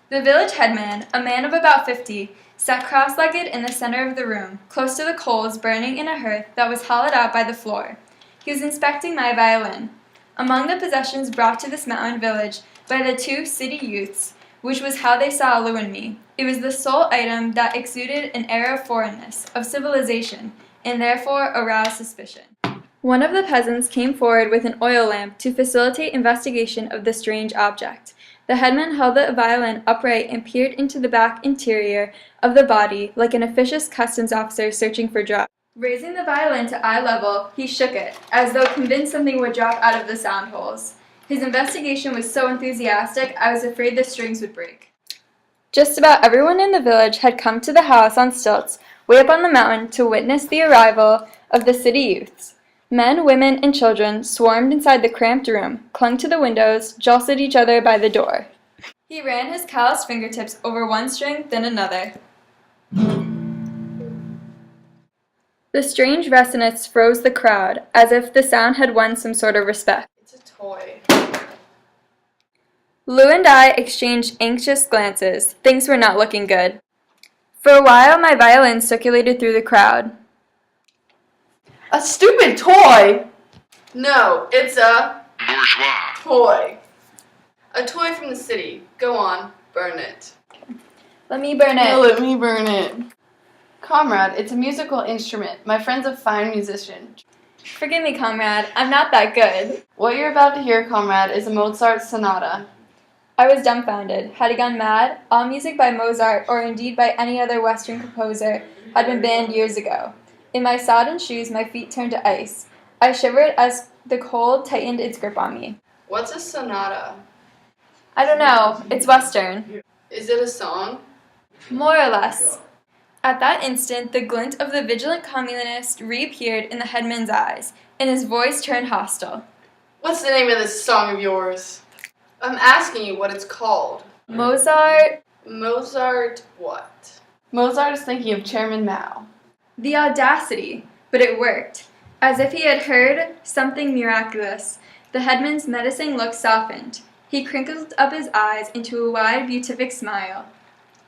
The village headman, a man of about 50, sat cross-legged in the center of the room, close to the coals burning in a hearth that was hollowed out by the floor. He was inspecting my violin. Among the possessions brought to this mountain village by the two city youths, which was how they saw Lou and me, it was the sole item that exuded an air of foreignness, of civilization, and therefore aroused suspicion. One of the peasants came forward with an oil lamp to facilitate investigation of the strange object. The headman held the violin upright and peered into the back interior of the body like an officious customs officer searching for drugs. Raising the violin to eye level, he shook it, as though convinced something would drop out of the sound holes. His investigation was so enthusiastic, I was afraid the strings would break. Just about everyone in the village had come to the house on stilts, way up on the mountain, to witness the arrival of the city youths. Men, women, and children swarmed inside the cramped room, clung to the windows, jostled each other by the door. He ran his calloused fingertips over one string, then another. The strange resonance froze the crowd, as if the sound had won some sort of respect. It's a toy. Lou and I exchanged anxious glances. Things were not looking good. For a while, my violin circulated through the crowd. A stupid toy! No, it's a bourgeois toy. A toy from the city. Go on, burn it. Let me burn it. No, let me burn it. Comrade, it's a musical instrument. My friend's a fine musician. Forgive me, comrade. I'm not that good. What you're about to hear, comrade, is a Mozart sonata. I was dumbfounded. Had he gone mad? All music by Mozart, or indeed by any other Western composer, had been banned years ago. In my sodden shoes, my feet turned to ice. I shivered as the cold tightened its grip on me. What's a sonata? I don't know. It's Western. Is it a song? More or less. At that instant, the glint of the vigilant communist reappeared in the headman's eyes, and his voice turned hostile. What's the name of this song of yours? I'm asking you what it's called. Mozart. Mozart what? Mozart is thinking of Chairman Mao. The audacity! But it worked. As if he had heard something miraculous, the headman's menacing look softened. He crinkled up his eyes into a wide, beatific smile.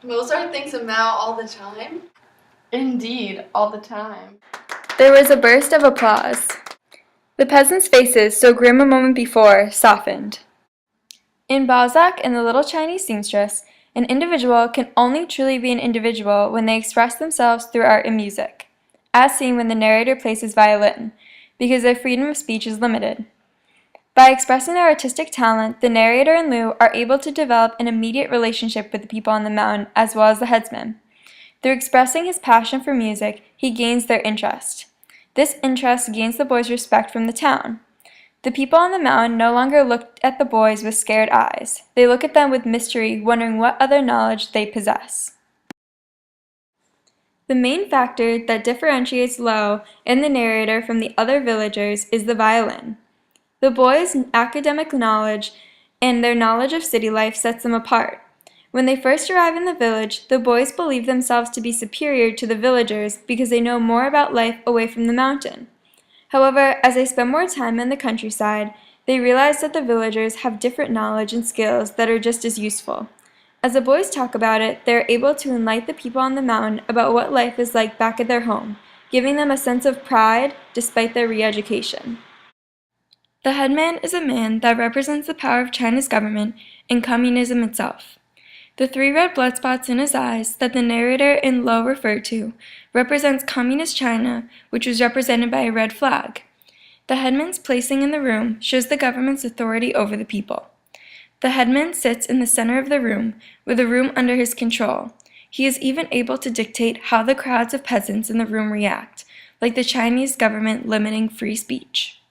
Mozart thinks of Mao all the time? Indeed, all the time. There was a burst of applause. The peasants' faces, so grim a moment before, softened. In Balzac and the Little Chinese Seamstress, an individual can only truly be an individual when they express themselves through art and music, as seen when the narrator plays his violin, because their freedom of speech is limited. By expressing their artistic talent, the narrator and Lou are able to develop an immediate relationship with the people on the mountain as well as the headsman. Through expressing his passion for music, he gains their interest. This interest gains the boys' respect from the town. The people on the mountain no longer look at the boys with scared eyes. They look at them with mystery, wondering what other knowledge they possess. The main factor that differentiates Lo and the narrator from the other villagers is the violin. The boys' academic knowledge and their knowledge of city life sets them apart. When they first arrive in the village, the boys believe themselves to be superior to the villagers because they know more about life away from the mountain. However, as they spend more time in the countryside, they realize that the villagers have different knowledge and skills that are just as useful. As the boys talk about it, they are able to enlighten the people on the mountain about what life is like back at their home, giving them a sense of pride despite their re-education. The headman is a man that represents the power of China's government and communism itself. The 3 red blood spots in his eyes that the narrator and Lo refer to represents communist China, which was represented by a red flag. The headman's placing in the room shows the government's authority over the people. The headman sits in the center of the room, with the room under his control. He is even able to dictate how the crowds of peasants in the room react, like the Chinese government limiting free speech.